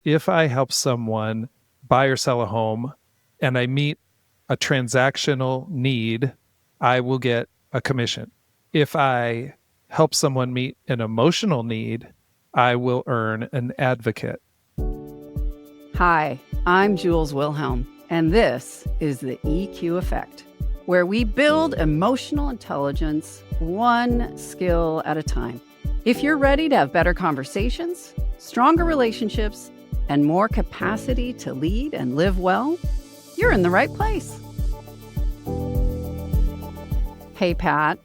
if I help someone buy or sell a home and I meet a transactional need, I will get a commission. If I help someone meet an emotional need, I will earn an advocate. Hi, I'm Jules Wilhelm, and this is the EQ Effect, where we build emotional intelligence one skill at a time. If you're ready to have better conversations, stronger relationships, and more capacity to lead and live well, you're in the right place. Hey, Pat,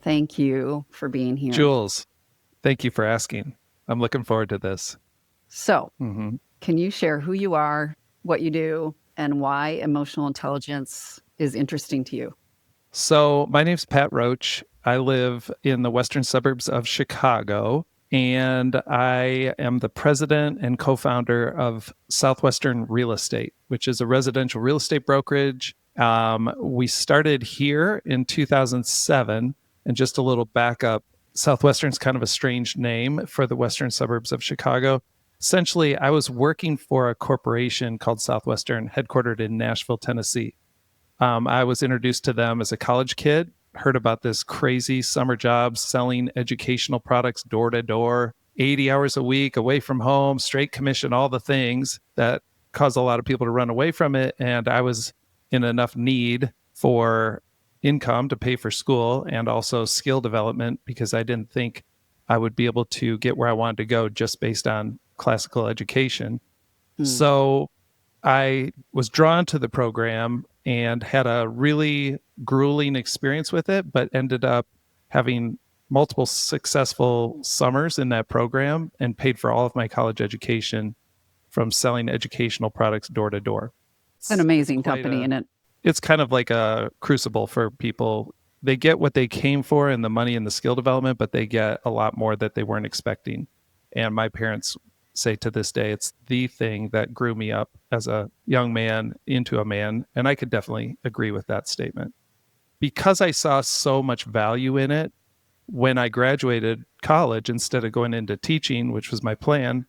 thank you for being here. Jules, thank you for asking. I'm looking forward to this. So, can you share who you are, what you do, and why emotional intelligence is interesting to you? So, my name's Pat Roach. I live in the western suburbs of Chicago, and I am the president and co-founder of Southwestern Real Estate, which is a residential real estate brokerage. We started here in 2007, and just a little backup, Southwestern's kind of a strange name for the western suburbs of Chicago. Essentially, I was working for a corporation called Southwestern, headquartered in Nashville, Tennessee. I was introduced to them as a college kid, heard about this crazy summer job selling educational products door to door, 80 hours a week, away from home, straight commission, all the things that caused a lot of people to run away from it. And I was in enough need for income to pay for school and also skill development because I didn't think I would be able to get where I wanted to go just based on classical education. So I was drawn to the program and had a really grueling experience with it, but ended up having multiple successful summers in that program and paid for all of my college education from selling educational products door to door. It's an amazing company, isn't it? It's kind of like a crucible for people. They get what they came for in the money and the skill development, but they get a lot more that they weren't expecting. And my parents say to this day, it's the thing that grew me up as a young man into a man. And I could definitely agree with that statement. Because I saw so much value in it, when I graduated college, instead of going into teaching, which was my plan,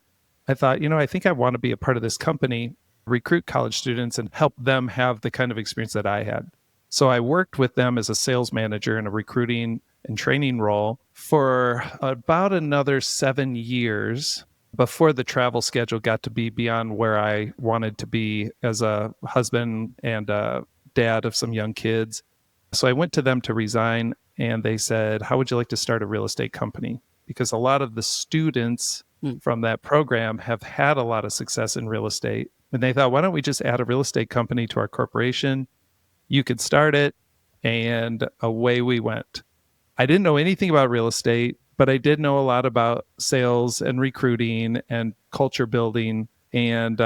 I thought, I think I want to be a part of this company, recruit college students and help them have the kind of experience that I had. So I worked with them as a sales manager in a recruiting and training role for about another 7 years before the travel schedule got to be beyond where I wanted to be as a husband and a dad of some young kids. So I went to them to resign, and they said, how would you like to start a real estate company? Because a lot of the students from that program have had a lot of success in real estate. And they thought, why don't we just add a real estate company to our corporation? You could start it, and away we went. I didn't know anything about real estate, but I did know a lot about sales and recruiting and culture building. And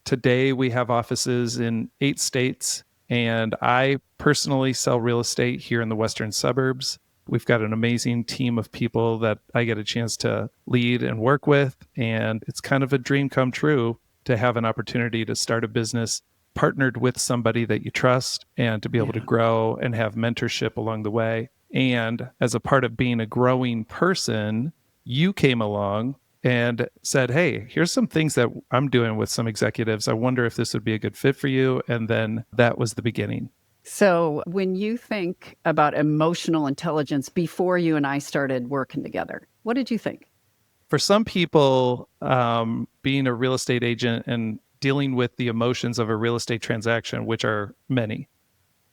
today we have offices in 8 states. And I personally sell real estate here in the western suburbs. We've got an amazing team of people that I get a chance to lead and work with. And it's kind of a dream come true to have an opportunity to start a business partnered with somebody that you trust and to be able to grow and have mentorship along the way. And as a part of being a growing person, you came along and said, hey, here's some things that I'm doing with some executives. I wonder if this would be a good fit for you. And then that was the beginning. So when you think about emotional intelligence before you and I started working together, what did you think? For some people, being a real estate agent and dealing with the emotions of a real estate transaction, which are many.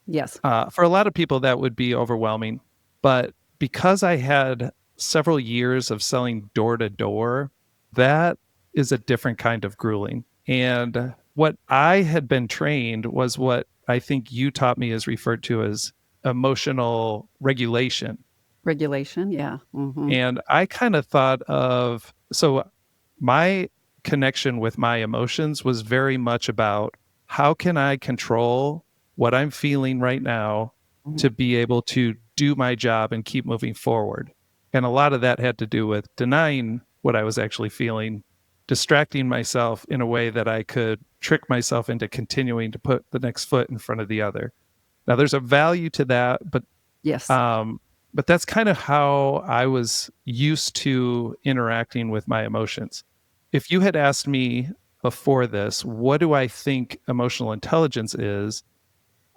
Yes. For a lot of people, that would be overwhelming. But because I had several years of selling door to door, that is a different kind of grueling. And what I had been trained was what I think you taught me is referred to as emotional regulation. Regulation, yeah. Mm-hmm. And I kind of thought of, so my connection with my emotions was very much about how can I control what I'm feeling right now to be able to do my job and keep moving forward. And a lot of that had to do with denying what I was actually feeling, distracting myself in a way that I could trick myself into continuing to put the next foot in front of the other. Now, there's a value to that, but yes. But that's kind of how I was used to interacting with my emotions. If you had asked me before this, what do I think emotional intelligence is?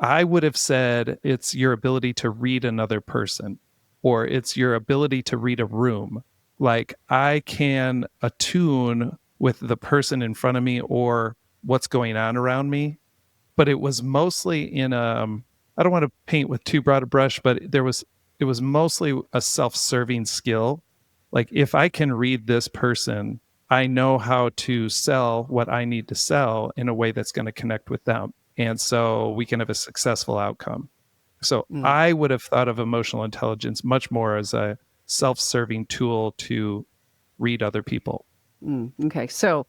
I would have said it's your ability to read another person, or it's your ability to read a room. Like I can attune with the person in front of me or what's going on around me, but it was mostly in I don't want to paint with too broad a brush, but it was mostly a self-serving skill. Like if I can read this person, I know how to sell what I need to sell in a way that's going to connect with them. And so we can have a successful outcome. So Mm, I would have thought of emotional intelligence much more as a self-serving tool to read other people. okay. So,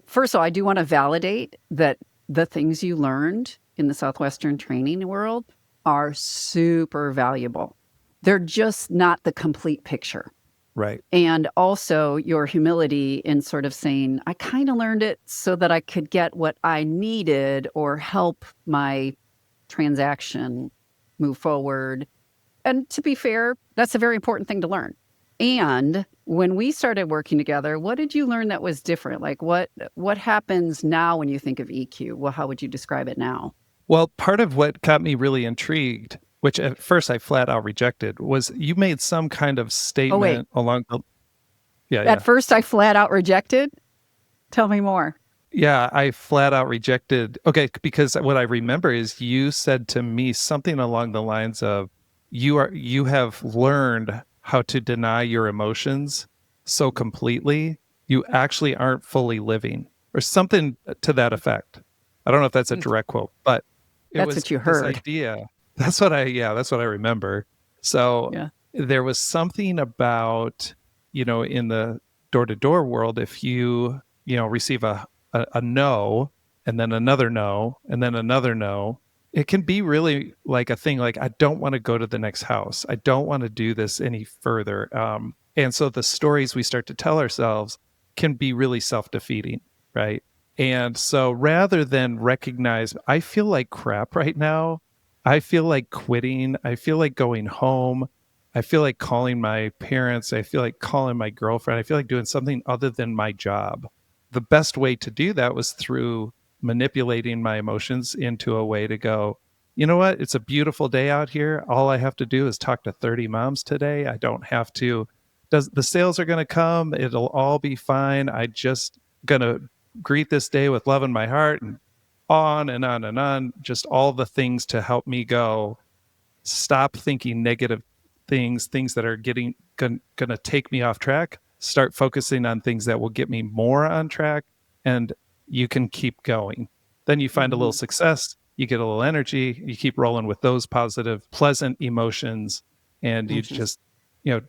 first of all, I do want to validate that the things you learned in the Southwestern training world are super valuable. They're just not the complete picture. Right. And also your humility in sort of saying, I kind of learned it so that I could get what I needed or help my transaction move forward. And to be fair, that's a very important thing to learn. And when we started working together, what did you learn that was different? Like what happens now when you think of EQ? Well, how would you describe it now? Well, part of what got me really intrigued, which at first I flat out rejected, was you made some kind of Oh, wait. statement along the yeah, At yeah. first I flat out rejected. Tell me more. Yeah, I flat out rejected. Okay, because what I remember is you said to me something along the lines of you have learned how to deny your emotions so completely, you actually aren't fully living or something to that effect. I don't know if that's a Mm, direct quote, but it that's was what you this heard. idea. That's what I remember. So Yeah. there was something about, in the door-to-door world, if you receive a no and then another no and then another no, it can be really like a thing like I don't want to go to the next house, I don't want to do this any further, and so the stories we start to tell ourselves can be really self-defeating, right? And so rather than recognize I feel like crap right now, I feel like quitting, I feel like going home, I feel like calling my parents, I feel like calling my girlfriend, I feel like doing something other than my job. The best way to do that was through manipulating my emotions into a way to go, you know what? It's a beautiful day out here. All I have to do is talk to 30 moms today. I don't have to, does the sales are going to come. It'll all be fine. I just going to greet this day with love in my heart and on and on and on. Just all the things to help me go stop thinking negative things that are gonna take me off track, start focusing on things that will get me more on track, and you can keep going. Then you find a little Mhm, success, you get a little energy, you keep rolling with those positive pleasant emotions, and you mhm, just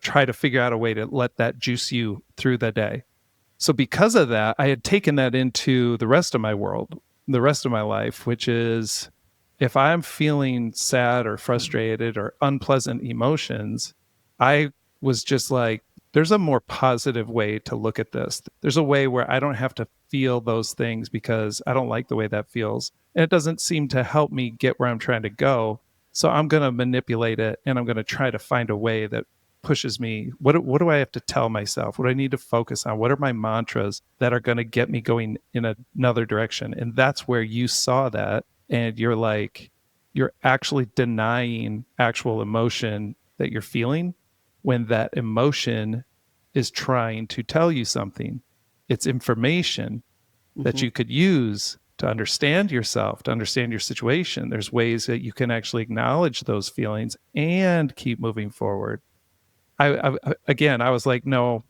try to figure out a way to let that juice you through the day. So because of that, I had taken that into the rest of my world, the rest of my life, which is if I'm feeling sad or frustrated or unpleasant emotions, I was just like, there's a more positive way to look at this. There's a way where I don't have to feel those things because I don't like the way that feels. And it doesn't seem to help me get where I'm trying to go. So I'm going to manipulate it and I'm going to try to find a way that pushes me. What do I have to tell myself? What do I need to focus on? What are my mantras that are going to get me going in another direction? And that's where you saw that and you're like you're actually denying actual emotion that you're feeling when that emotion is trying to tell you something. It's information that mhm. you could use to understand yourself, to understand your situation. There's ways that you can actually acknowledge those feelings and keep moving forward. Again, I was like, no,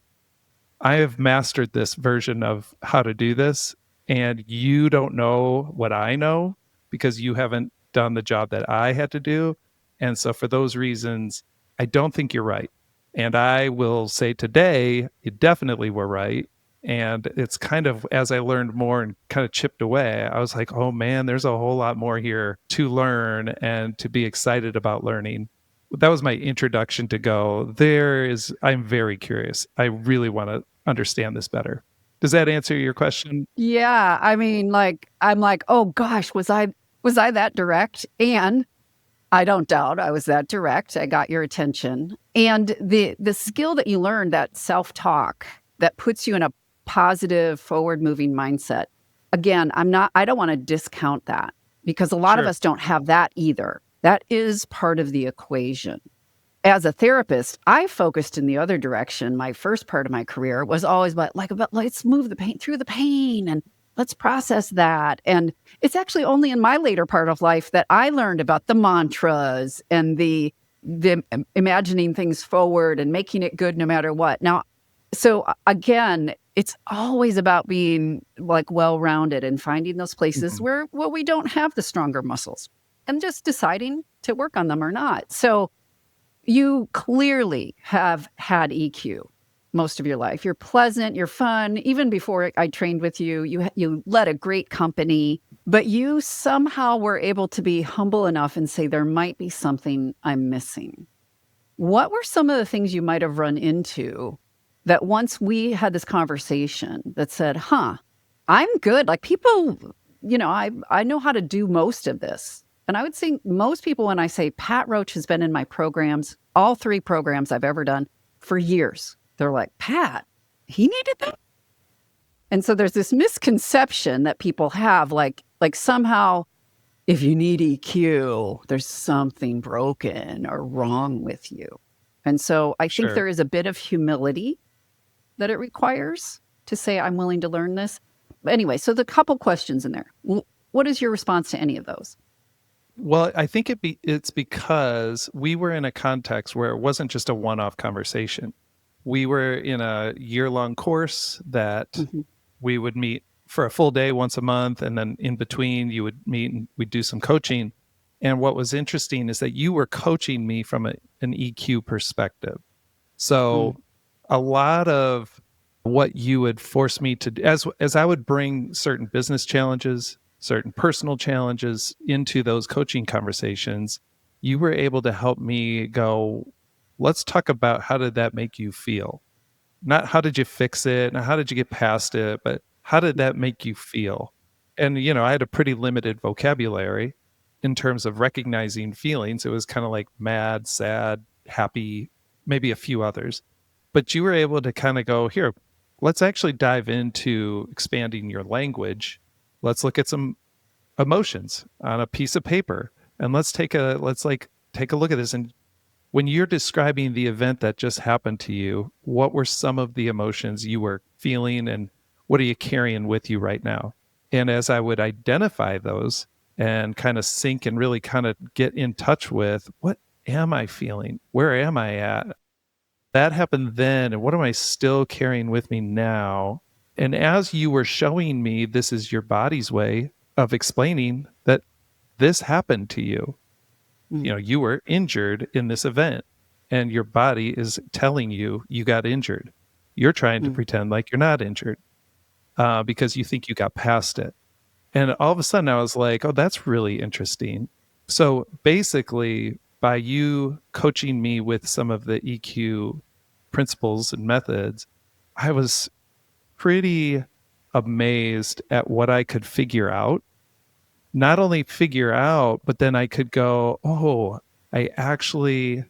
I have mastered this version of how to do this, and you don't know what I know because you haven't done the job that I had to do. And so, for those reasons, I don't think you're right. And I will say today, you definitely were right. And it's kind of as I learned more and kind of chipped away, I was like, oh man, there's a whole lot more here to learn and to be excited about learning. That was my introduction to go. I'm very curious. I really want to understand this better. Does that answer your question? Yeah, I mean, like, I'm like, "Oh gosh, was I that direct?" And I don't doubt I was that direct. I got your attention. And the skill that you learned, that self-talk that puts you in a positive, forward-moving mindset, again, I don't want to discount that because a lot of Sure. us don't have that either. That is part of the equation. As a therapist, I focused in the other direction. My first part of my career was always about let's move the pain through the pain and let's process that. And it's actually only in my later part of life that I learned about the mantras and the imagining things forward and making it good no matter what. Now, so again, it's always about being like well-rounded and finding those places Mhm. where we don't have the stronger muscles and just deciding to work on them or not. So you clearly have had EQ most of your life. You're pleasant, you're fun. Even before I trained with you, you led a great company, but you somehow were able to be humble enough and say there might be something I'm missing. What were some of the things you might have run into that once we had this conversation that said, "Huh, I'm good." Like people, I know how to do most of this. And I would say most people, when I say Pat Roach has been in my programs, all 3 programs I've ever done for years, they're like, "Pat, he needed that?" And so there's this misconception that people have like somehow if you need EQ, there's something broken or wrong with you. And so I think Sure. there is a bit of humility that it requires to say, I'm willing to learn this. But anyway, so the couple questions in there. What is your response to any of those? Well, I think it's because we were in a context where it wasn't just a one-off conversation. We were in a year-long course that Hmm. we would meet for a full day once a month, and then in between you would meet and we'd do some coaching. And what was interesting is that you were coaching me from an EQ perspective. Mm, So a lot of what you would force me to do, as I would bring certain business challenges, certain personal challenges into those coaching conversations, you were able to help me go, let's talk about how did that make you feel? Not how did you fix it, not how did you get past it, but how did that make you feel? And, I had a pretty limited vocabulary in terms of recognizing feelings. It was kind of like mad, sad, happy, maybe a few others. But you were able to kind of go, here, let's actually dive into expanding your language. Let's look at some emotions on a piece of paper and let's take a look at this. And when you're describing the event that just happened to you, what were some of the emotions you were feeling and what are you carrying with you right now? And as I would identify those and kind of sync and really kind of get in touch with what am I feeling? Where am I at? That happened then. And what am I still carrying with me now? And as you were showing me, this is your body's way of explaining that this happened to you. mm, You were injured in this event and your body is telling you you got injured. You're trying to mm, pretend like you're not injured because you think you got past it. And all of a sudden I was like, oh, that's really interesting. So basically, by you coaching me with some of the EQ principles and methods, I was pretty amazed at what I could figure out. Not only figure out, but then I could go, oh, I actually,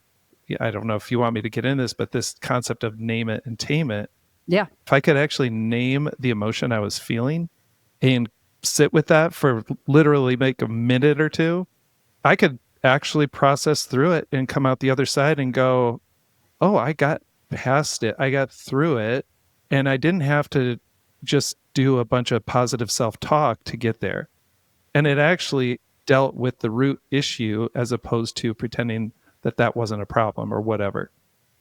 yeah, I don't know if you want me to get in this, but this concept of name it and tame it, yeah. if I could actually name the emotion I was feeling and sit with that for literally make a minute or two, I could actually process through it and come out the other side and go, oh, I got past it. I got through it. And I didn't have to just do a bunch of positive self talk to get there. And it actually dealt with the root issue as opposed to pretending that that wasn't a problem or whatever.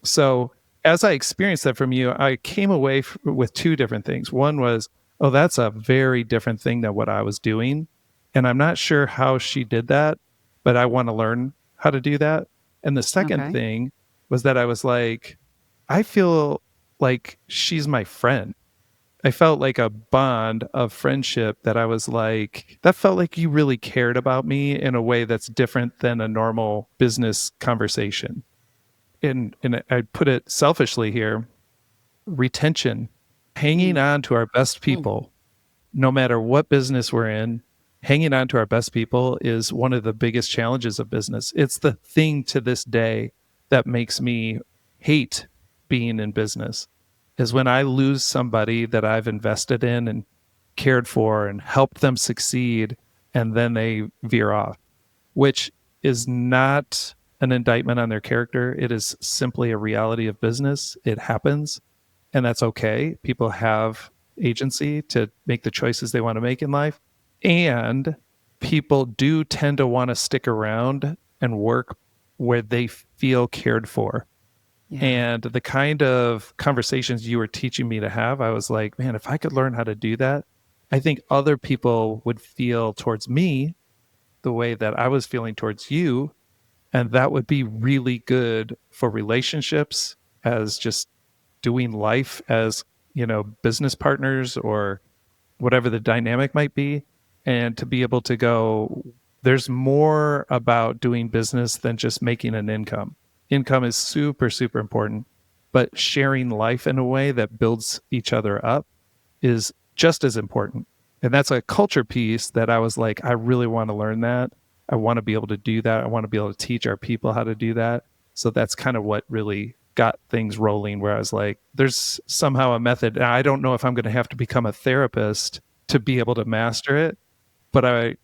So as I experienced that from you, I came away with two different things. One was, oh, that's a very different thing than what I was doing. And I'm not sure how she did that, but I want to learn how to do that. And the second Okay. thing was that I was like, I feel like she's my friend. I felt like a bond of friendship that I was like, that felt like you really cared about me in a way that's different than a normal business conversation. And I put it selfishly here, retention, hanging Mm, on to our best mm, people, no matter what business we're in, hanging on to our best people is one of the biggest challenges of business. It's the thing to this day that makes me hate being in business is when I lose somebody that I've invested in and cared for and helped them succeed, and then they veer off, which is not an indictment on their character. It is simply a reality of business. It happens, and that's okay. People have agency to make the choices they want to make in life. And people do tend to want to stick around and work where they feel cared for. Yeah. And the kind of conversations you were teaching me to have, I was like, man, if I could learn how to do that, I think other people would feel towards me the way that I was feeling towards you. And that would be really good for relationships, as just doing life as, business partners or whatever the dynamic might be. And to be able to go, there's more about doing business than just making an income. Income is super, super important, but sharing life in a way that builds each other up is just as important. And that's a culture piece that I was like, I really want to learn that. I want to be able to do that. I want to be able to teach our people how to do that. So that's kind of what really got things rolling, where I was like, there's somehow a method. And I don't know if I'm going to have to become a therapist to be able to master it, but I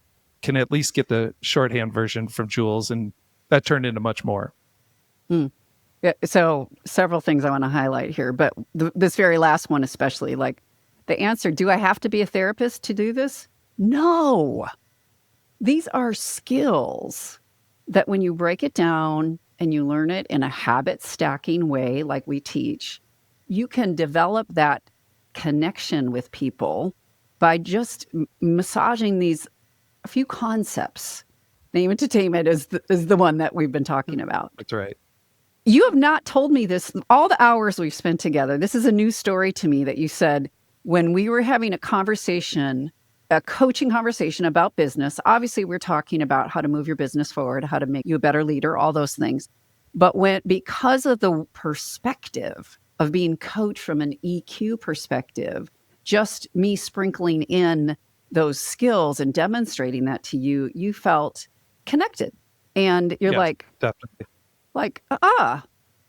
can at least get the shorthand version from Jules, and that turned into much more. Yeah, so several things I want to highlight here, but this very last one especially, like the answer, do I have to be a therapist to do this? No. These are skills that when you break it down and you learn it in a habit stacking way, like we teach, you can develop that connection with people by just massaging these a few concepts. Name entertainment is the one that we've been talking about. That's right. You have not told me this all the hours we've spent together. This is a new story to me that you said when we were having a conversation, a coaching conversation about business. Obviously, we're talking about how to move your business forward, how to make you a better leader, all those things. But because of the perspective of being coached from an EQ perspective, just me sprinkling in those skills and demonstrating that to you, you felt connected. And you're Yes, definitely.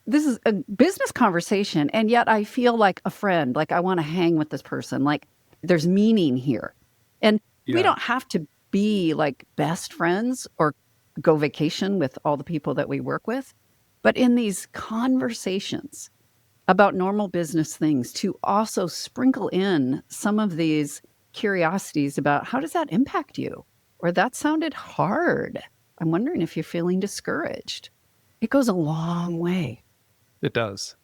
this is a business conversation. And yet I feel like a friend, like I want to hang with this person, like there's meaning here. And we Yeah. don't have to be like best friends or go vacation with all the people that we work with. But in these conversations about normal business things, to also sprinkle in some of these curiosities about how does that impact you? Or that sounded hard. I'm wondering if you're feeling discouraged. It goes a long way. It does.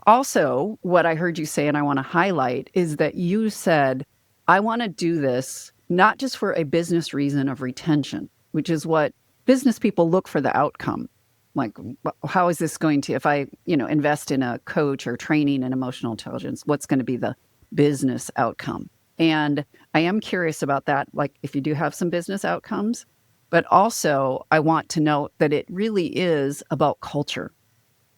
Also, what I heard you say, and I want to highlight, is that you said, I want to do this not just for a business reason of retention, which is what business people look for the outcome. Like, how is this going to, if I, invest in a coach or training in emotional intelligence, what's going to be the business outcome? And I am curious about that. Like, if you do have some business outcomes, but also I want to note that it really is about culture,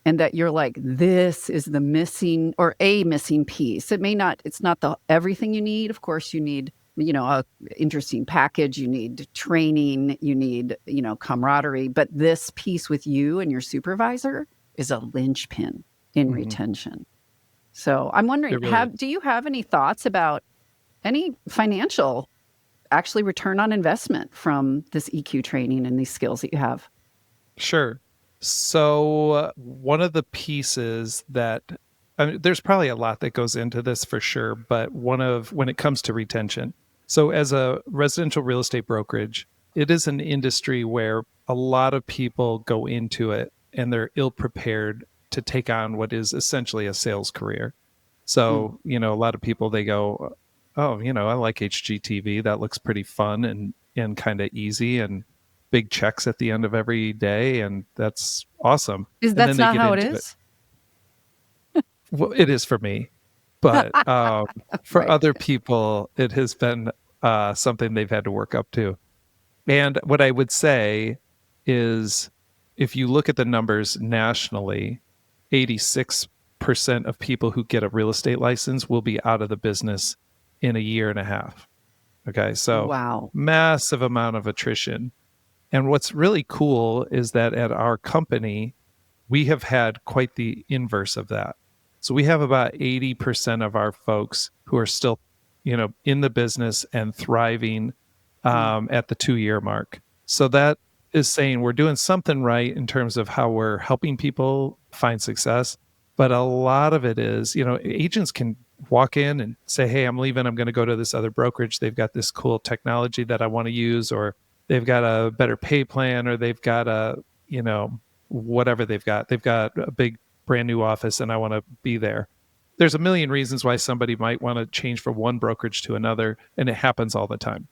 and that you're like, this is the missing or a missing piece. It's not the everything you need. Of course, you need, a interesting package, you need training, you need, camaraderie. But this piece with you and your supervisor is a linchpin in retention. So I'm wondering, do you have any thoughts about any financial, actually return on investment from this EQ training and these skills that you have? Sure. So one of the pieces that, there's probably a lot that goes into this for sure, but when it comes to retention. So as a residential real estate brokerage, it is an industry where a lot of people go into it and they're ill prepared to take on what is essentially a sales career. So, a lot of people, they go, oh, I like HGTV. That looks pretty fun and kind of easy, and big checks at the end of every day, and that's awesome. That's not how it is? Well, it is for me, but for Right. other people, it has been something they've had to work up to. And what I would say is, if you look at the numbers nationally, 86% of people who get a real estate license will be out of the business in a year and a half. Okay, so Wow. massive amount of attrition. And what's really cool is that at our company, we have had quite the inverse of that. So we have about 80% of our folks who are still in the business and thriving Mm. at the 2-year mark. So that is saying we're doing something right in terms of how we're helping people find success. But a lot of it is, agents can walk in and say, hey, I'm leaving. I'm going to go to this other brokerage. They've got this cool technology that I want to use, or they've got a better pay plan, or they've got whatever they've got. They've got a big brand new office and I want to be there. There's a million reasons why somebody might want to change from one brokerage to another, and it happens all the time.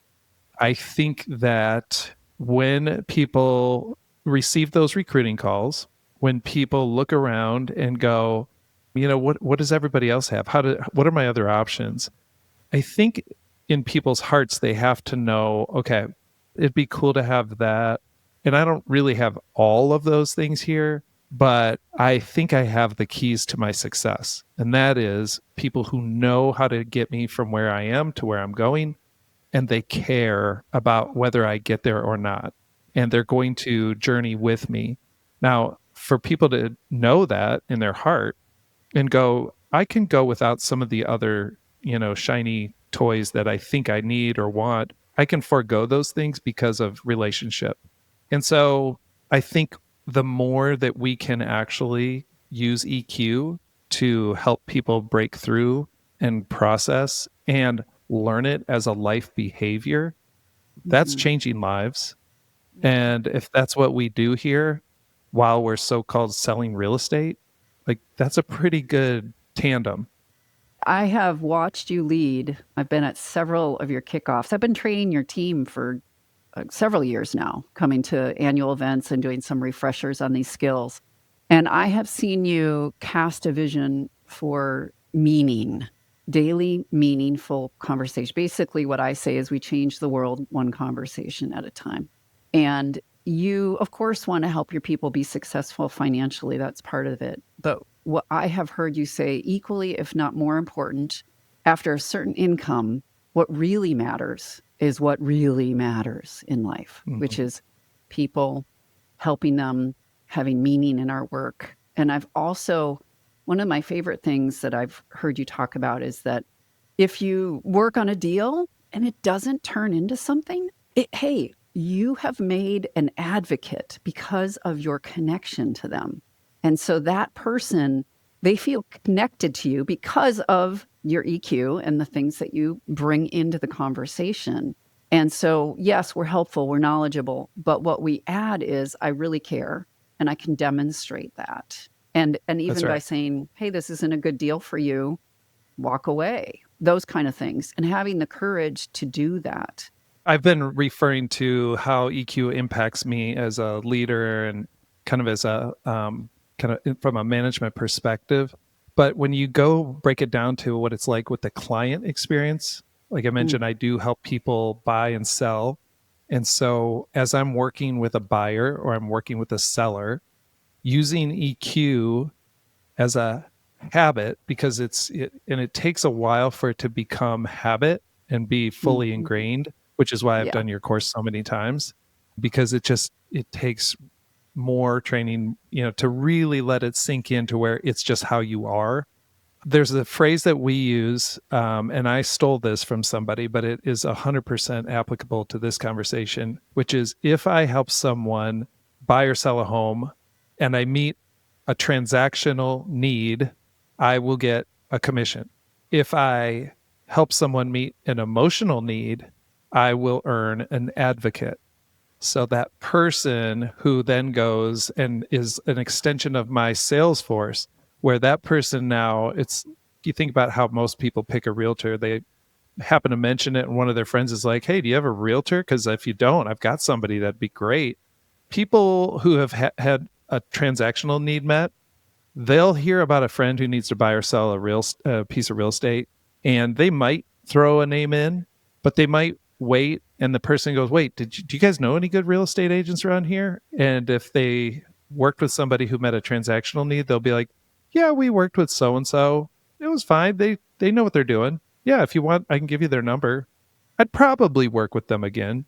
I think that when people receive those recruiting calls, when people look around and go, what does everybody else have? What are my other options? I think in people's hearts, they have to know, okay, it'd be cool to have that. And I don't really have all of those things here, but I think I have the keys to my success. And that is people who know how to get me from where I am to where I'm going, and they care about whether I get there or not. And they're going to journey with me. Now, for people to know that in their heart and go, I can go without some of the other, shiny toys that I think I need or want. I can forego those things because of relationship. And so I think the more that we can actually use EQ to help people break through and process and learn it as a life behavior, that's Mhm. changing lives. Yeah. And if that's what we do here while we're so-called selling real estate, like that's a pretty good tandem. I have watched you lead. I've been at several of your kickoffs. I've been training your team for several years now, coming to annual events and doing some refreshers on these skills. And I have seen you cast a vision for meaning, daily meaningful conversation. Basically, what I say is we change the world one conversation at a time. And you, of course, want to help your people be successful financially. That's part of it. But what I have heard you say, equally, if not more important, after a certain income, what really matters is what really matters in life, which Mhm. is people, helping them, having meaning in our work. And I've also, one of my favorite things that I've heard you talk about is that if you work on a deal and it doesn't turn into something, hey, you have made an advocate because of your connection to them. And so that person, they feel connected to you because of your EQ and the things that you bring into the conversation. And so, yes, we're helpful, we're knowledgeable, but what we add is I really care and I can demonstrate that. And That's even by right. saying, "Hey, this isn't a good deal for you," walk away. Those kind of things. And having the courage to do that. I've been referring to how EQ impacts me as a leader and kind of as a kind of from a management perspective. But when you go break it down to what it's like with the client experience, like I Mm, mentioned, I do help people buy and sell. And so as I'm working with a buyer or I'm working with a seller, using EQ as a habit, because it takes a while for it to become habit and be fully mhm. ingrained, which is why I've Yeah. done your course so many times, because it takes more training, to really let it sink into where it's just how you are. There's a phrase that we use, and I stole this from somebody, but it is 100% applicable to this conversation, which is if I help someone buy or sell a home and I meet a transactional need, I will get a commission. If I help someone meet an emotional need, I will earn an advocate. So that person who then goes and is an extension of my sales force, where that person now, it's, you think about how most people pick a realtor, they happen to mention it and one of their friends is like, hey, do you have a realtor? Because if you don't, I've got somebody that'd be great. People who have had a transactional need met, they'll hear about a friend who needs to buy or sell a piece of real estate, and they might throw a name in, but they might wait. And the person goes, "Wait, do you guys know any good real estate agents around here?" And if they worked with somebody who met a transactional need, they'll be like, "Yeah, we worked with so and so. It was fine. They know what they're doing. Yeah, if you want, I can give you their number." I'd probably work with them again,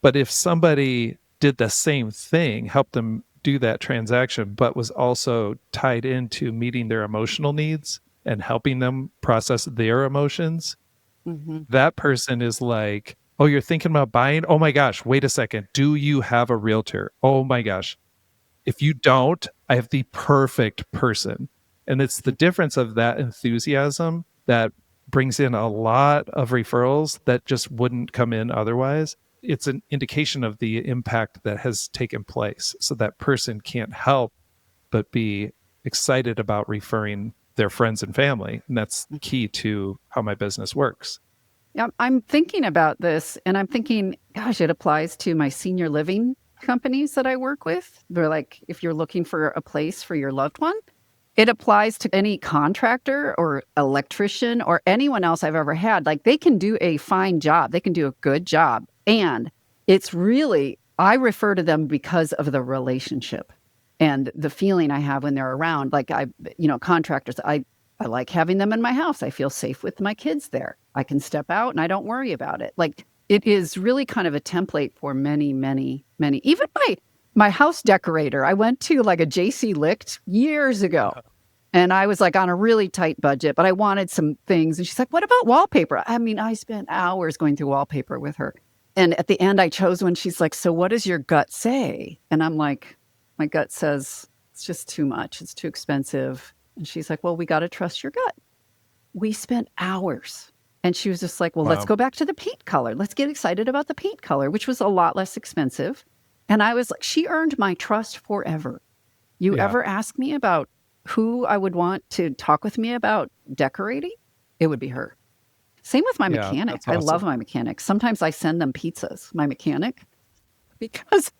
but if somebody did the same thing, helped them do that transaction, but was also tied into meeting their emotional needs and helping them process their emotions, Hmm. That person is like, oh, you're thinking about buying? Oh my gosh, wait a second. Do you have a realtor? Oh my gosh. If you don't, I have the perfect person. And it's the difference of that enthusiasm that brings in a lot of referrals that just wouldn't come in otherwise. It's an indication of the impact that has taken place. So that person can't help but be excited about referring their friends and family. And that's key to how my business works. Yeah, I'm thinking about this and I'm thinking, gosh, it applies to my senior living companies that I work with. They're like, if you're looking for a place for your loved one, it applies to any contractor or electrician or anyone else I've ever had. Like they can do a fine job, they can do a good job. And it's really, I refer to them because of the relationship and the feeling I have when they're around. Like contractors, I like having them in my house. I feel safe with my kids there. I can step out and I don't worry about it. Like it is really kind of a template for many, many, many. Even my house decorator, I went to like a JC Licht years ago. And I was like on a really tight budget, but I wanted some things. And she's like, what about wallpaper? I mean, I spent hours going through wallpaper with her. And at the end, I chose one. She's like, so what does your gut say? And I'm like, my gut says, it's just too much. It's too expensive. And she's like, well, we got to trust your gut. We spent hours. And she was just like, well, let's Wow. go back to the paint color. Let's get excited about the paint color, which was a lot less expensive. And I was like, she earned my trust forever. You Yeah. ever ask me about who I would want to talk with me about decorating? It would be her. Same with my Yeah. mechanic. That's I love awesome. my mechanic. Sometimes I send them pizzas, my mechanic, because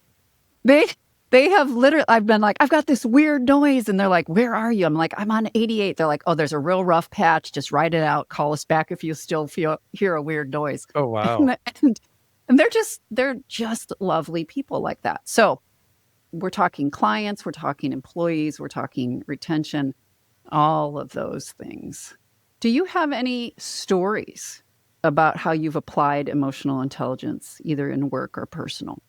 they they have literally I've been like, I've got this weird noise. And they're like, where are you? I'm like, I'm on 88. They're like, oh, there's a real rough patch. Just write it out. Call us back if you still hear a weird noise. Oh, wow. And, and they're just lovely people like that. So we're talking clients, we're talking employees, we're talking retention, all of those things. Do you have any stories about how you've applied emotional intelligence, either in work or personal?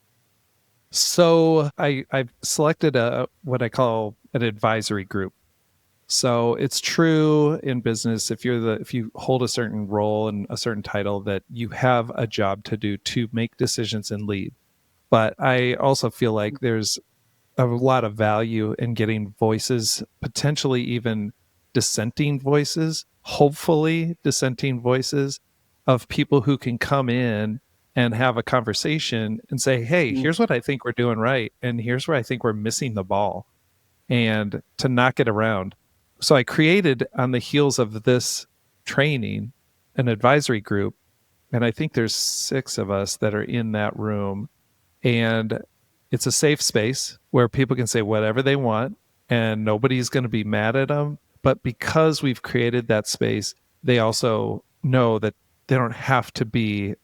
So I've selected a what I call an advisory group. So it's true in business if you hold a certain role and a certain title that you have a job to do to make decisions and lead. But I also feel like there's a lot of value in getting voices, potentially even dissenting voices, hopefully dissenting voices of people who can come in and have a conversation and say, hey, Mm, here's what I think we're doing right. And here's where I think we're missing the ball, and to knock it around. So I created, on the heels of this training, an advisory group. And I think there's 6 of us that are in that room, and it's a safe space where people can say whatever they want and nobody's going to be mad at them. But because we've created that space, they also know that they don't have to be,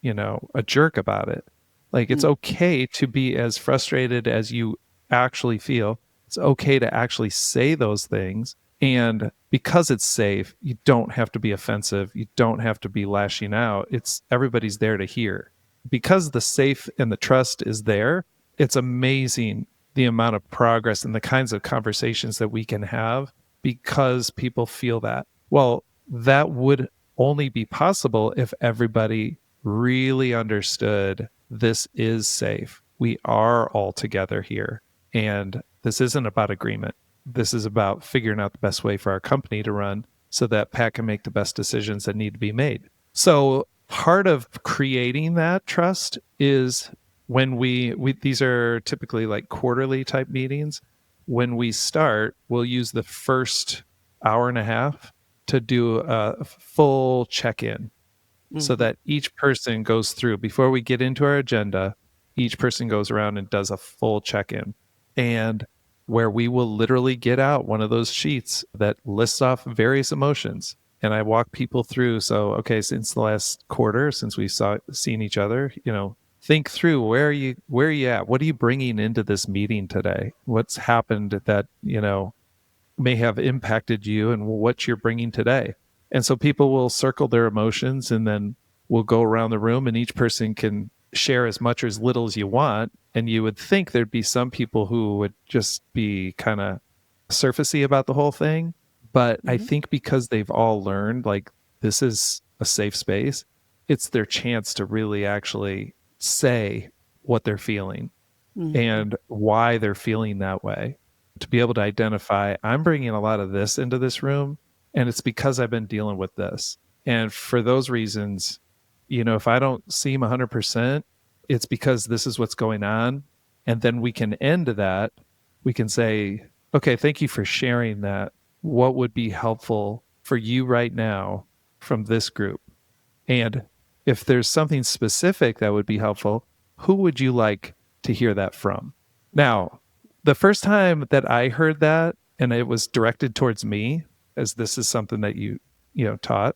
a jerk about it. Like, it's mm, okay to be as frustrated as you actually feel. It's okay to actually say those things. And because it's safe, you don't have to be offensive. You don't have to be lashing out. It's everybody's there to hear. Because the safe and the trust is there, it's amazing the amount of progress and the kinds of conversations that we can have because people feel that. Well, that would only be possible if everybody really understood this is safe. We are all together here. And this isn't about agreement. This is about figuring out the best way for our company to run so that Pat can make the best decisions that need to be made. So part of creating that trust is when we these are typically like quarterly type meetings. When we start, we'll use the first hour and a half to do a full check-in so mhm, that each person goes through before we get into our agenda. Each person goes around and does a full check-in, and where we will literally get out one of those sheets that lists off various emotions, and I walk people through. So, okay, since the last quarter, since we seen each other, think through where are you at, what are you bringing into this meeting today, what's happened that may have impacted you, and what you're bringing today. And so people will circle their emotions, and then we'll go around the room and each person can share as much or as little as you want. And you would think there'd be some people who would just be kind of surfacey about the whole thing. But I mhm, think because they've all learned, like, this is a safe space, it's their chance to really actually say what they're feeling Mhm. and why they're feeling that way. To be able to identify, I'm bringing a lot of this into this room, and it's because I've been dealing with this. And for those reasons, if I don't seem 100%, it's because this is what's going on. And then we can end that. We can say, okay, thank you for sharing that. What would be helpful for you right now from this group? And if there's something specific that would be helpful, who would you like to hear that from? Now, the first time that I heard that and it was directed towards me, as this is something that you taught,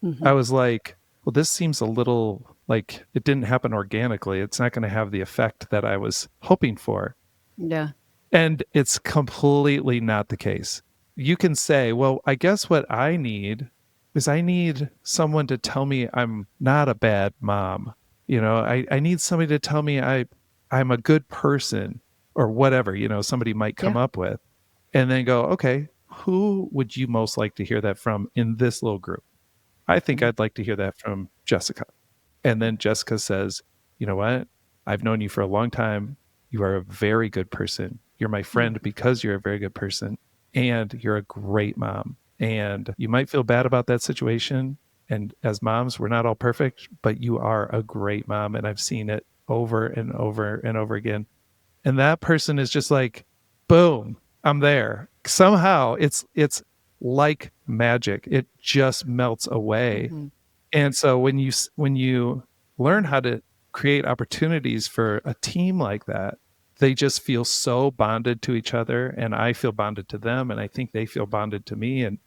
I Mhm. was like, well, this seems a little like it didn't happen organically. It's not going to have the effect that I was hoping for. Yeah. And it's completely not the case. You can say, well, I guess what I need is I need someone to tell me I'm not a bad mom. I need somebody to tell me I'm a good person or whatever, somebody might come Yeah. up with. And then go, okay, who would you most like to hear that from in this little group? I think Mhm. I'd like to hear that from Jessica. And then Jessica says, you know what? I've known you for a long time. You are a very good person. You're my friend Mhm. because you're a very good person and you're a great mom. And you might feel bad about that situation. And as moms, we're not all perfect, but you are a great mom. And I've seen it over and over and over again. And that person is just like, boom, I'm there. Somehow it's like magic. It just melts away. Mhm. And so when you learn how to create opportunities for a team like that, they just feel so bonded to each other, and I feel bonded to them, and I think they feel bonded to me. And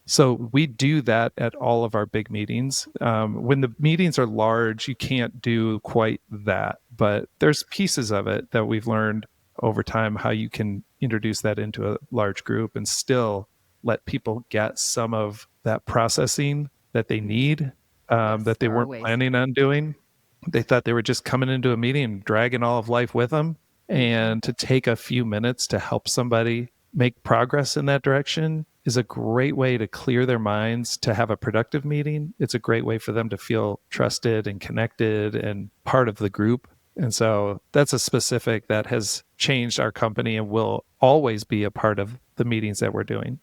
so we do that at all of our big meetings. When the meetings are large, you can't do quite that, but there's pieces of it that we've learned over time how you can introduce that into a large group and still let people get some of that processing that they Mhm. need, Yes, that they there are weren't ways. planning on doing. They thought they were just coming into a meeting and dragging all of life with them. Mhm. And to take a few minutes to help somebody make progress in that direction is a great way to clear their minds to have a productive meeting. It's a great way for them to feel trusted and connected and part of the group. And so that's a specific that has changed our company and will always be a part of the meetings that we're doing.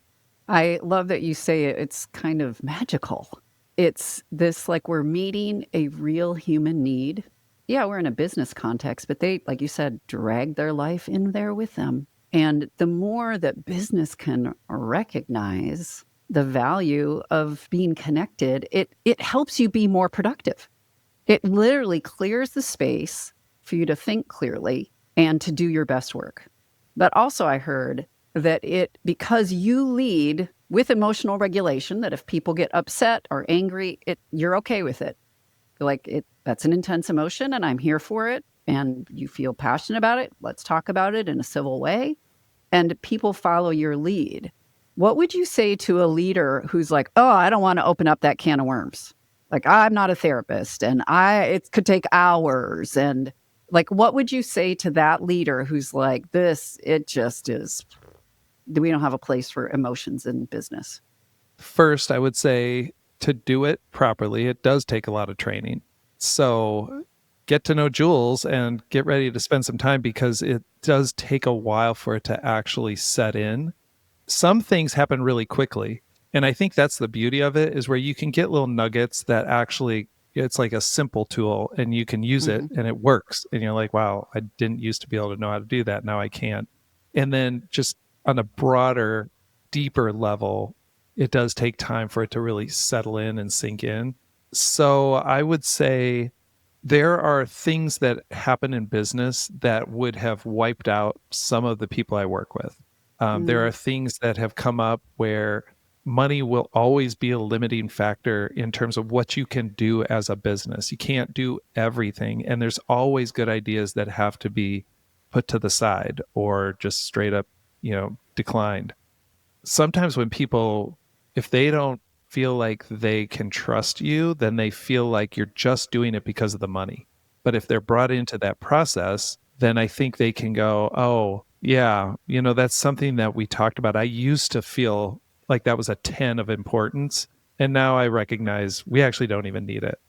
I love that you say it's kind of magical. It's this like we're meeting a real human need. Yeah, we're in a business context, but they, like you said, drag their life in there with them. And the more that business can recognize the value of being connected, it helps you be more productive. It literally clears the space for you to think clearly and to do your best work. But also, I heard that because you lead with emotional regulation, that if people get upset or angry, you're okay with it. You're like, that's an intense emotion and I'm here for it. And you feel passionate about it. Let's talk about it in a civil way. And people follow your lead. What would you say to a leader who's like, "Oh, I don't wanna open up that can of worms. Like, I'm not a therapist, and it could take hours," and, like, what would you say to that leader who's like, "This, it just is we don't have a place for emotions in business." First, I would say to do it properly, it does take a lot of training. So get to know Jules and get ready to spend some time because it does take a while for it to actually set in. Some things happen really quickly. And I think that's the beauty of it is where you can get little nuggets that actually it's like a simple tool and you can use it Mhm. and it works. And you're like, wow, I didn't used to be able to know how to do that. Now I can. And then just on a broader, deeper level, it does take time for it to really settle in and sink in. So I would say there are things that happen in business that would have wiped out some of the people I work with. There Mm. are things that have come up where money will always be a limiting factor in terms of what you can do as a business. You can't do everything, and there's always good ideas that have to be put to the side or just straight up, declined. Sometimes when people, if they don't feel like they can trust you, then they feel like you're just doing it because of the money. But if they're brought into that process, then I think they can go, oh, yeah, that's something that we talked about. I used to feel like that was a 10 of importance. And now I recognize we actually don't even need it.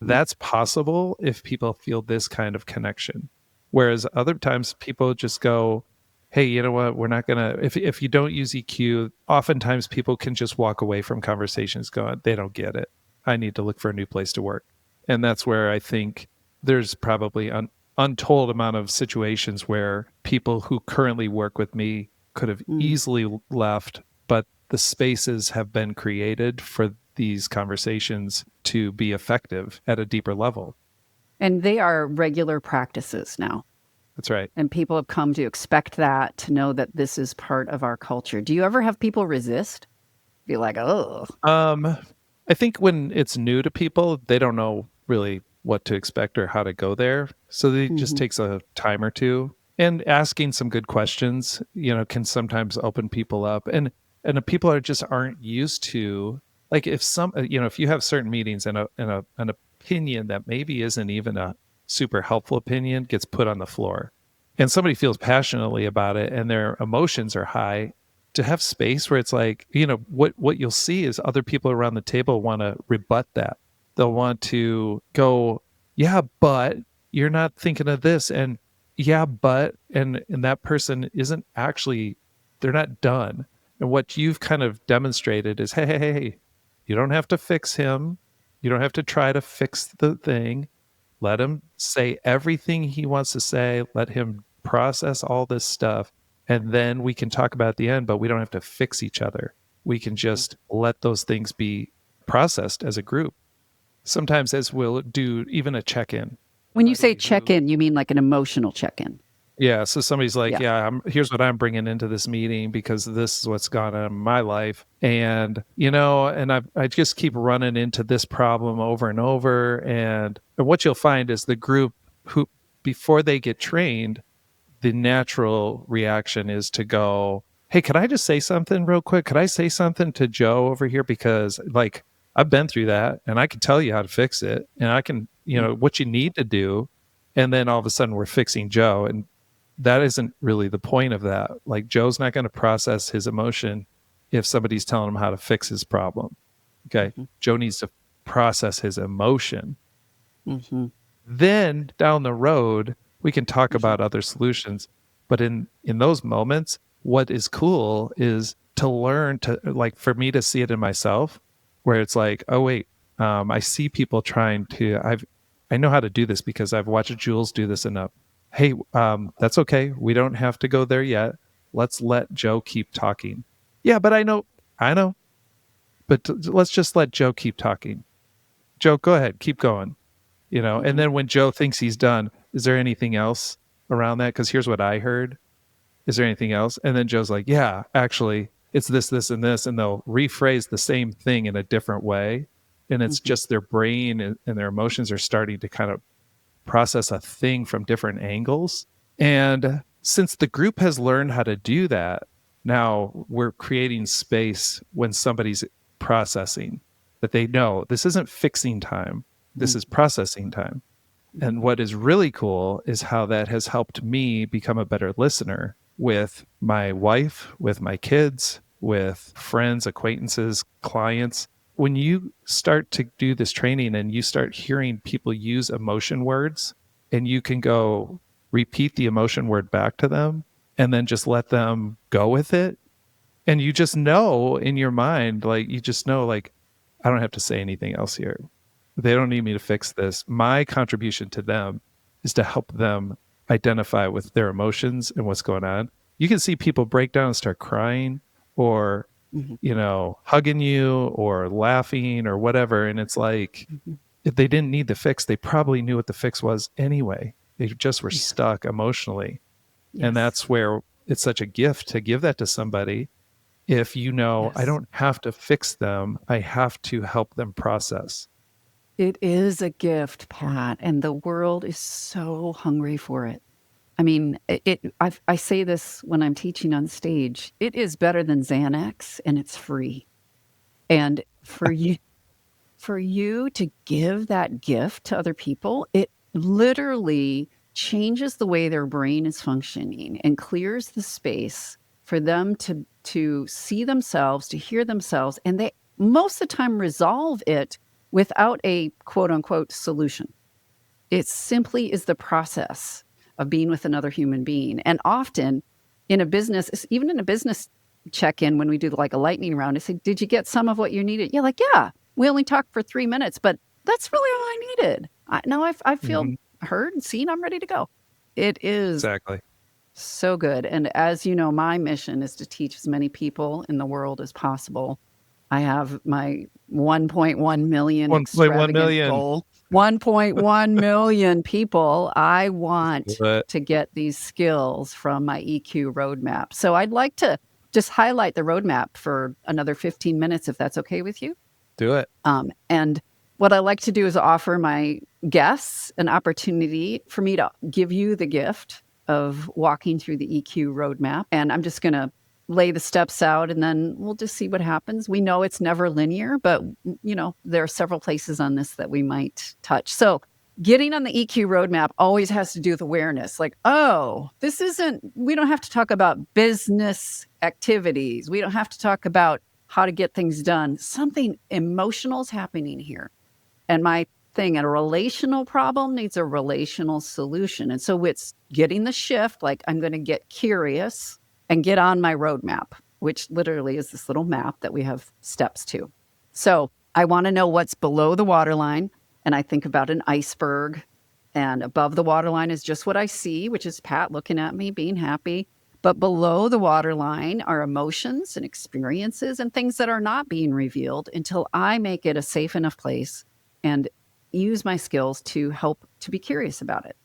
Mm. That's possible if people feel this kind of connection. Whereas other times people just go, hey, you know what? We're not going to, if you don't use EQ, oftentimes people can just walk away from conversations going, they don't get it. I need to look for a new place to work. And that's where I think there's probably an untold amount of situations where people who currently work with me could have Mm. easily left, but the spaces have been created for these conversations to be effective at a deeper level. And they are regular practices now. That's right. And people have come to expect that, to know that this is part of our culture. Do you ever have people resist? Be like, oh, Um, I think when it's new to people, they don't know really what to expect or how to go there. So it just hmm takes a time or two. And asking some good questions, can sometimes open people up. And the people are just aren't used to, like, if if you have certain meetings and an opinion that maybe isn't even a super helpful opinion gets put on the floor, and somebody feels passionately about it and their emotions are high, to have space where it's like, what you'll see is other people around the table want to rebut that. They'll want to go, yeah, but you're not thinking of this, and yeah, but and that person isn't actually, they're not done. And what you've kind of demonstrated is, hey, you don't have to fix him. You don't have to try to fix the thing. Let him say everything he wants to say. Let him process all this stuff. And then we can talk about it at the end, but we don't have to fix each other. We can just let those things be processed as a group. Sometimes, as we'll do even a check in, when you say somebody check who, in, you mean like an emotional check in? yeah, so somebody's like, Yeah. yeah, here's what I'm bringing into this meeting because this is what's gone on in my life. And, and I just keep running into this problem over and over. And what you'll find is the group who, before they get trained, the natural reaction is to go, hey, can I just say something real quick? Could I say something to Joe over here? Because, like, I've been through that and I can tell you how to fix it. And I can, Mm. what you need to do. And then all of a sudden we're fixing Joe. And that isn't really the point of that. Like, Joe's not going to process his emotion if somebody's telling him how to fix his problem. Okay. Mhm. Joe needs to process his emotion. Mhm. Then down the road, we can talk Mhm. about other solutions. But in those moments, what is cool is to learn to, like, for me to see it in myself, where it's like, oh wait, I see people trying to. I know how to do this because I've watched Jules do this enough. Hey, that's okay. We don't have to go there yet. Let's let Joe keep talking. Yeah, but I know, but let's just let Joe keep talking. Joe, go ahead, keep going. And Mhm. then when Joe thinks he's done, is there anything else around that? Because here's what I heard. Is there anything else? And then Joe's like, yeah, actually, it's this, and this. And they'll rephrase the same thing in a different way. And it's Mhm. just their brain and their emotions are starting to kind of process a thing from different angles. And since the group has learned how to do that, now we're creating space when somebody's processing, that they know this isn't fixing time, this Mhm. is processing time. And Mhm. what is really cool is how that has helped me become a better listener with my wife, with my kids, with friends, acquaintances, clients. When you start to do this training and you start hearing people use emotion words, and you can go repeat the emotion word back to them and then just let them go with it. And you just know in your mind, like, you just know, like, I don't have to say anything else here. They don't need me to fix this. My contribution to them is to help them identify with their emotions and what's going on. You can see people break down and start crying, or, Mhm. hugging you or laughing or whatever. And it's like, Mhm. if they didn't need the fix, they probably knew what the fix was anyway. They just were Yeah. stuck emotionally. And Yes. that's where it's such a gift to give that to somebody. If I Yes. don't have to fix them, I have to help them process. It is a gift, Pat, and the world is so hungry for it. I mean, I say this when I'm teaching on stage. It is better than Xanax, and it's free. And for you to give that gift to other people, it literally changes the way their brain is functioning and clears the space for them to see themselves, to hear themselves, and most of the time resolve it without a quote unquote solution. It simply is the process of being with another human being. And often in a business, even in a business check-in, when we do like a lightning round, I say, did you get some of what you needed? Yeah, like, yeah, we only talked for 3 minutes, but that's really all I needed. Now I feel Hmm. heard and seen. I'm ready to go. It is Exactly. so good. And as you know, my mission is to teach as many people in the world as possible. I have my 1.1 million 1.1 extravagant million. goal. 1.1 million people. I want Do it. to get these skills from my EQ roadmap. So I'd like to just highlight the roadmap for another 15 minutes, if that's okay with you. Do it. And what I like to do is offer my guests an opportunity for me to give you the gift of walking through the EQ roadmap. And I'm just going to lay the steps out and then we'll just see what happens. We know it's never linear, but there are several places on this that we might touch. So getting on the EQ roadmap always has to do with awareness. Like, oh, we don't have to talk about business activities. We don't have to talk about how to get things done. Something emotional is happening here. And my thing, a relational problem needs a relational solution. And so it's getting the shift, like I'm going to get curious and get on my roadmap, which literally is this little map that we have steps to. So I want to know what's below the waterline. And I think about an iceberg. And above the waterline is just what I see, which is Pat looking at me, being happy. But below the waterline are emotions and experiences and things that are not being revealed until I make it a safe enough place and use my skills to help to be curious about it.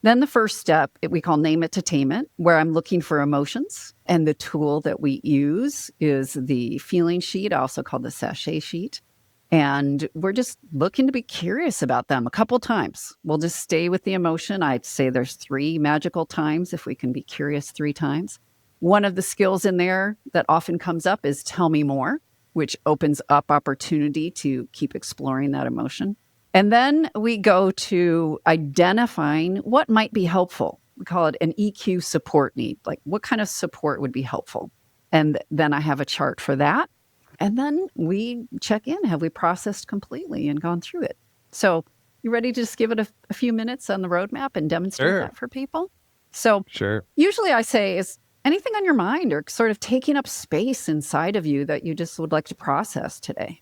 Then the first step we call name it to tame it, where I'm looking for emotions. And the tool that we use is the feeling sheet, also called the sachet sheet. And we're just looking to be curious about them a couple times. We'll just stay with the emotion. I'd say there's 3 magical times if we can be curious 3 times. One of the skills in there that often comes up is tell me more, which opens up opportunity to keep exploring that emotion. And then we go to identifying what might be helpful. We call it an EQ support need. Like what kind of support would be helpful? And then I have a chart for that. And then we check in. Have we processed completely and gone through it? So you ready to just give it a few minutes on the roadmap and demonstrate Sure. that for people? So Sure. usually I say, is anything on your mind or sort of taking up space inside of you that you just would like to process today?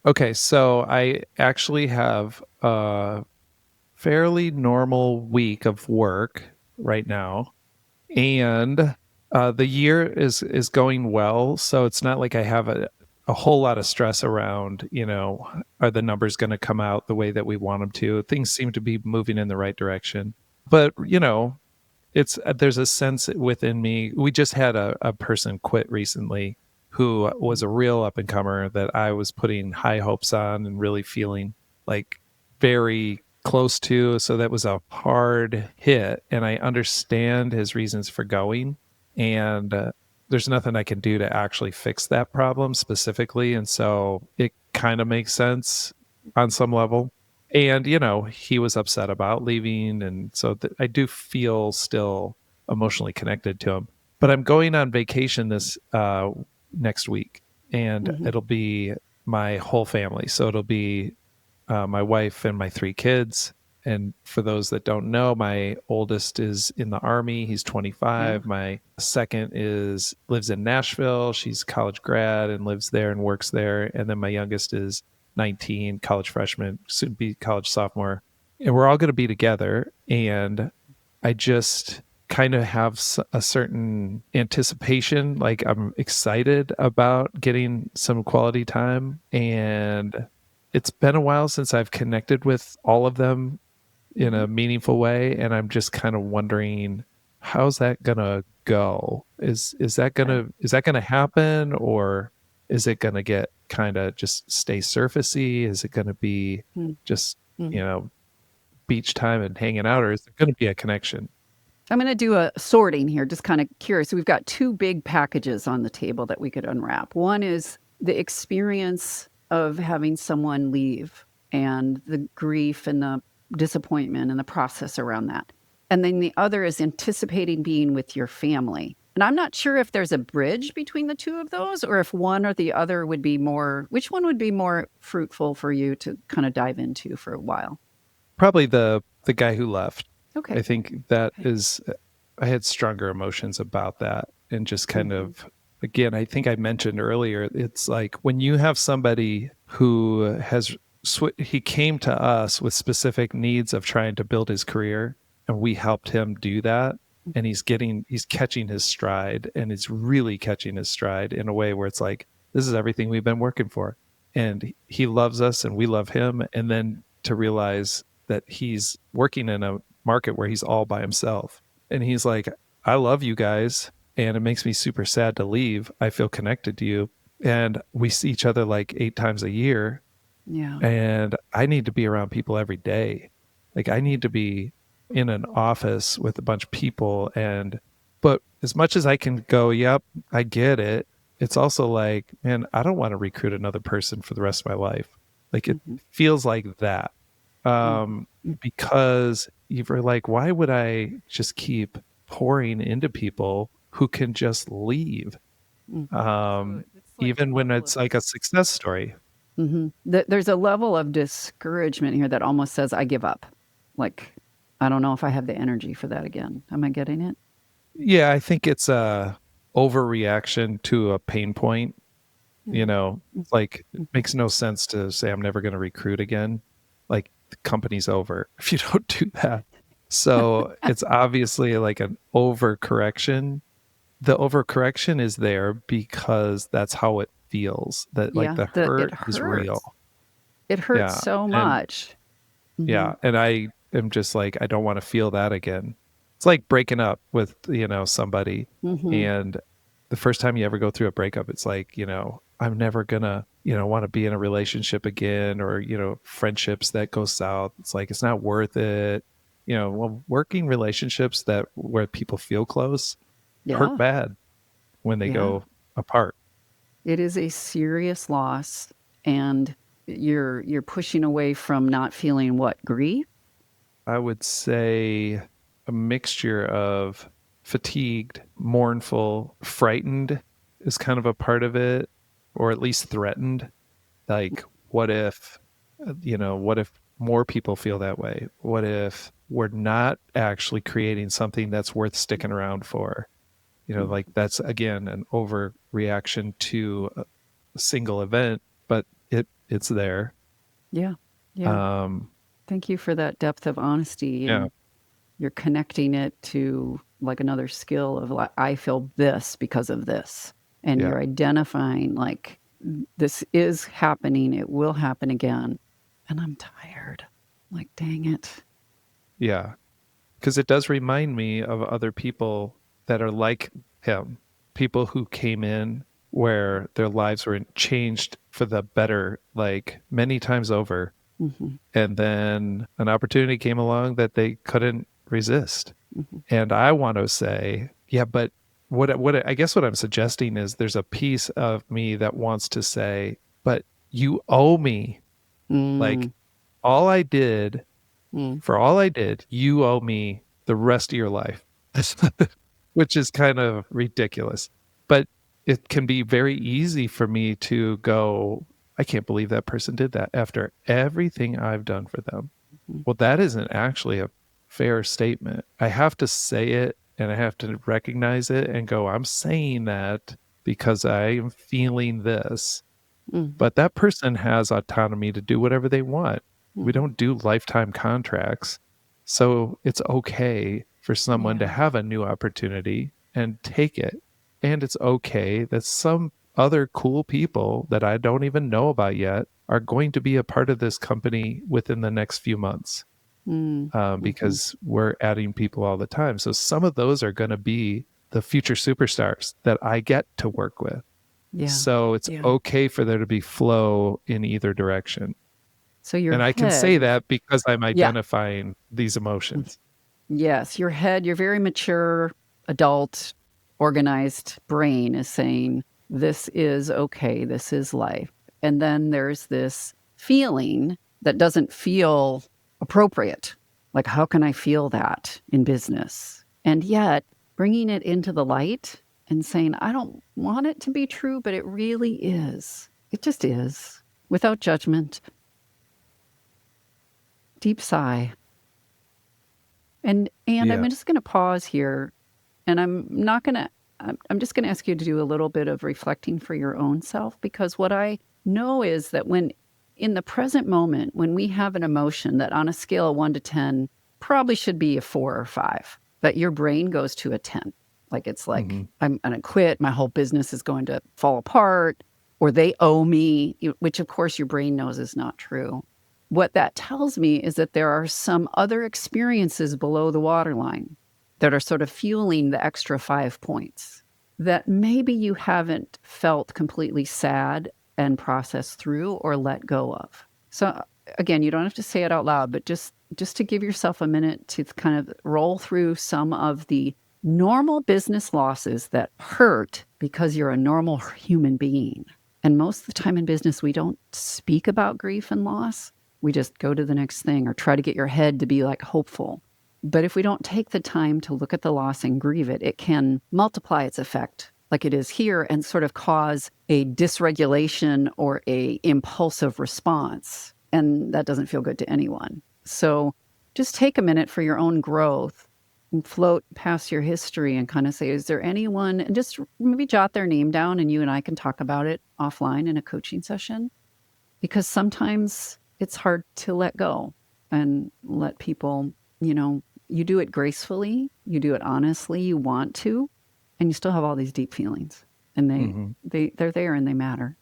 Okay, so I actually have a fairly normal week of work right now, and the year is going well. So it's not like I have a whole lot of stress around. Are the numbers going to come out the way that we want them to? Things seem to be moving in the right direction, but it's there's a sense within me. We just had a person quit recently who was a real up and comer that I was putting high hopes on and really feeling like very close to. So that was a hard hit. And I understand his reasons for going. And there's nothing I can do to actually fix that problem specifically. And so it kind of makes sense on some level. And, he was upset about leaving. And so I do feel still emotionally connected to him. But I'm going on vacation this next week, and Mm-hmm. it'll be my whole family. So it'll be my wife and my 3 kids. And for those that don't know, my oldest is in the Army. He's 25. Yeah. My second lives in Nashville. She's college grad and lives there and works there. And then my youngest is 19, college freshman, soon be college sophomore. And we're all going to be together. And I just kind of have a certain anticipation. Like I'm excited about getting some quality time. And it's been a while since I've connected with all of them in Mm-hmm. a meaningful way. And I'm just kind of wondering, how's that gonna go? Is that Okay. gonna happen, or is it gonna get kind of just stay surfacey? Is it gonna be just, Mm-hmm. you know, beach time and hanging out, or is there gonna be a connection? I'm going to do a sorting here, just kind of curious. So we've got 2 big packages on the table that we could unwrap. One is the experience of having someone leave and the grief and the disappointment and the process around that. And then the other is anticipating being with your family. And I'm not sure if there's a bridge between the two of those or if one or the other would be more, which one would be more fruitful for you to kind of dive into for a while? Probably the guy who left. I Okay. think that Okay. is, I had stronger emotions about that, and just kind Mhm. of, again, I think I mentioned earlier, it's like when you have somebody who has he came to us with specific needs of trying to build his career, and we helped him do that, and he's catching his stride, and it's really catching his stride in a way where it's like, this is everything we've been working for, and he loves us and we love him, and then to realize that he's working in a market where he's all by himself, and he's like, I love you guys, and it makes me super sad to leave. I feel connected to you, and we see each other like 8 times a year, Yeah. and I need to be around people every day. Like, I need to be in an office with a bunch of people, and but as much as I can go, yep, I get it, it's also like, man, I don't want to recruit another person for the rest of my life. Like, it Mhm. feels like that. Mhm. Because you're like, why would I just keep pouring into people who can just leave? Mhm. So Um, it's like a even when level it's of like a success story. There's a level of discouragement here that almost says, I give up. Like, I don't know if I have the energy for that again. Am I getting it? Yeah, I think it's a overreaction to a pain point. Yeah. It's like, it Mhm. makes no sense to say I'm never going to recruit again. Like, the company's over if you don't do that. So it's obviously like an overcorrection. The overcorrection is there because that's how it feels. That, like, Yeah. the It hurt is real. hurts. It hurts Yeah. so And much. Hmm. yeah, and I am just like, I don't want to feel that again. It's like breaking up with, somebody, Hmm. and the first time you ever go through a breakup, it's like, I'm never gonna, want to be in a relationship again, or, friendships that go south. It's like, it's not worth it. Well, working relationships that where people feel close hurt Yeah. bad when they Yeah. go apart. It is a serious loss. And you're pushing away from not feeling what? Grief? I would say a mixture of fatigued, mournful, frightened is kind of a part of it, or at least threatened. Like, what if, what if more people feel that way? What if we're not actually creating something that's worth sticking around for? Like, Mhm. that's again an overreaction to a single event, but it's there. Yeah. Yeah. Um, Thank you for that depth of honesty, yeah, and you're connecting it to like another skill of like, I feel this because of this. And yeah, you're identifying like, this is happening, it will happen again. And I'm tired. Like, dang it. yeah. Because it does remind me of other people that are like him, people who came in where their lives were changed for the better, like many times over. Hmm. And then an opportunity came along that they couldn't resist. Hmm. And I want to say, yeah, but what I guess what I'm suggesting is there's a piece of me that wants to say, but you owe me. Like, Mm, all I did mm, for all I did, you owe me the rest of your life. Which is kind of ridiculous. But it can be very easy for me to go, I can't believe that person did that after everything I've done for them. mm, Well, that isn't actually a fair statement. I have to say it, and I have to recognize it and go, I'm saying that because I am feeling this. mm, But that person has autonomy to do whatever they want. We mm. don't do lifetime contracts. So it's okay for someone to Yeah. have a new opportunity and take it. And it's okay that some other cool people that I don't even know about yet are going to be a part of this company within the next few months, Mm, hmm. because we're adding people all the time. So some of those are going to be the future superstars that I get to work with. Yeah. So it's Yeah. okay for there to be flow in either direction. So your And I can say head, that because I'm yeah. identifying these emotions. Yes, your head, your very mature, adult, organized brain is saying, this is okay, this is life. And then there's this feeling that doesn't feel appropriate. Like, how can I feel that in business? And yet, bringing it into the light, and saying, I don't want it to be true, but it really is. It just is, without judgment. Deep sigh. And Yeah. I'm just going to pause here, and I'm just going to ask you to do a little bit of reflecting for your own self, because what I know is that when in the present moment, when we have an emotion that on a scale of 1 to 10 probably should be a 4 or 5, but your brain goes to a 10. Like it's like, Hmm. I'm going to quit. My whole business is going to fall apart, or they owe me, which of course your brain knows is not true. What that tells me is that there are some other experiences below the waterline that are sort of fueling the extra 5 points that maybe you haven't felt completely sad and processed through or let go of. So again, you don't have to say it out loud, but just to give yourself a minute to kind of roll through some of the normal business losses that hurt because you're a normal human being. And most of the time in business, we don't speak about grief and loss. We just go to the next thing or try to get your head to be like hopeful. But if we don't take the time to look at the loss and grieve it, it can multiply its effect like it is here and sort of cause a dysregulation or a impulsive response. And that doesn't feel good to anyone. So just take a minute for your own growth and float past your history and kind of say, is there anyone, and just maybe jot their name down and you and I can talk about it offline in a coaching session. Because sometimes it's hard to let go and let people, you do it gracefully, you do it honestly, you want to, and you still have all these deep feelings, and Hmm. they're there and they matter.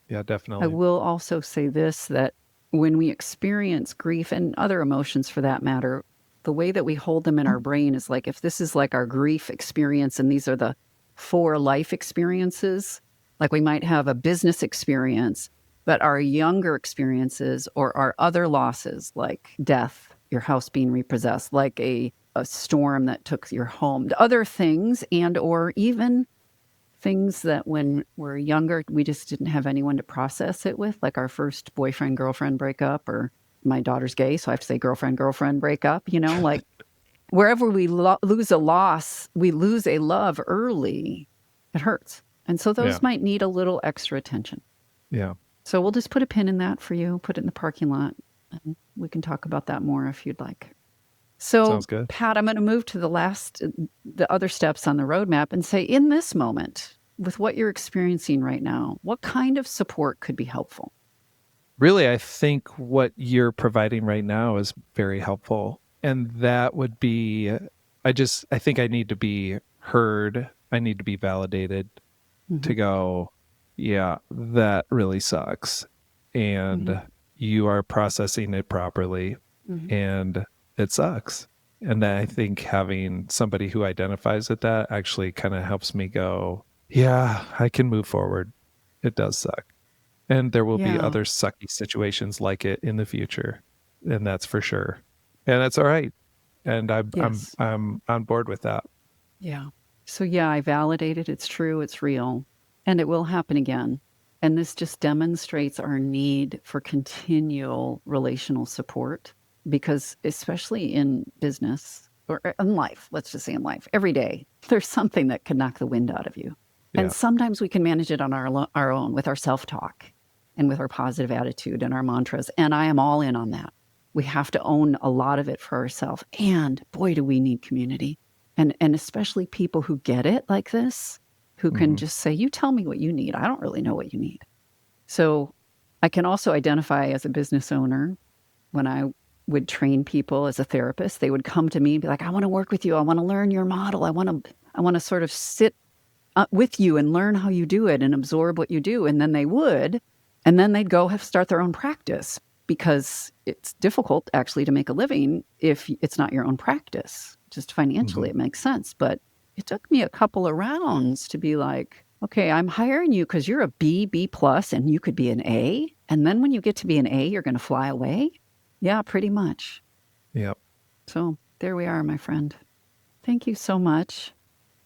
Yeah, I definitely. will also say this, that when we experience grief and other emotions for that matter, the way that we hold them in our brain is like, if this is like our grief experience and these are the 4 life experiences, like we might have a business experience, but our younger experiences or our other losses, like death, your house being repossessed, like a storm that took your home, other things, and or even things that when we're younger, we just didn't have anyone to process it with, like our first boyfriend, girlfriend breakup, or my daughter's gay, so I have to say girlfriend, girlfriend breakup, like wherever we lose a loss, we lose a love early, it hurts. And so Yeah. those might need a little extra attention. Yeah. So we'll just put a pin in that for you, put it in the parking lot, and we can talk about that more if you'd like. So, Sounds good. Pat, I'm going to move to the other steps on the roadmap and say, in this moment, with what you're experiencing right now, what kind of support could be helpful? Really, I think what you're providing right now is very helpful. And that would be, I think I need to be heard. I need to be validated Hmm. to go, yeah, that really sucks. Hmm. And you are processing it properly Hmm. and it sucks. And then I think having somebody who identifies with that actually kind of helps me go, yeah, I can move forward. It does suck. And there will be Yeah. other sucky situations like it in the future. And that's for sure. And that's all right. And Yes. I'm on board with that. Yeah. So, yeah, I validated it's true, it's real, and it will happen again. And this just demonstrates our need for continual relational support because, especially in business or in life, let's just say in life, every day, there's something that can knock the wind out of you. And Yeah. sometimes we can manage it on our own with our self talk and with our positive attitude and our mantras. And I am all in on that. We have to own a lot of it for ourselves. And boy, do we need community. And especially people who get it like this, who can Hmm. just say, you tell me what you need. I don't really know what you need. So I can also identify as a business owner when I would train people as a therapist, they would come to me and be like, I want to work with you. I want to learn your model. I want to sort of sit with you and learn how you do it and absorb what you do. And then they would, and then they'd go start their own practice because it's difficult actually to make a living if it's not your own practice. Just financially, Hmm. it makes sense. But it took me a couple of rounds to be like, okay, I'm hiring you because you're a B plus, and you could be an A. And then when you get to be an A, you're going to fly away. Yeah, pretty much. Yep. So there we are, my friend. Thank you so much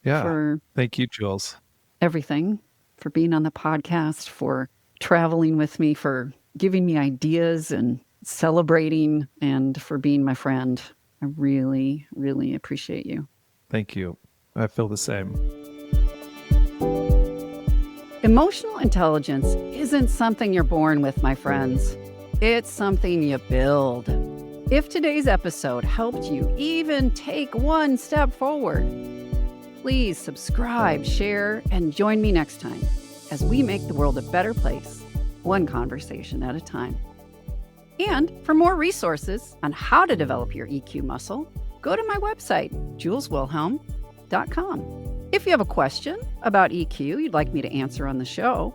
Yeah. for Thank you, Jules. everything, for being on the podcast, for traveling with me, for giving me ideas and celebrating, and for being my friend. I really, really appreciate you. Thank you. I feel the same. Emotional intelligence isn't something you're born with, my friends. It's something you build. If today's episode helped you even take one step forward, please subscribe, share, and join me next time as we make the world a better place, one conversation at a time. And for more resources on how to develop your EQ muscle, go to my website, juleswilhelm.com. If you have a question about EQ you'd like me to answer on the show,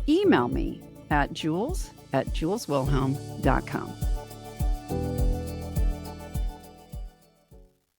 email me at jules@juleswilhelm.com.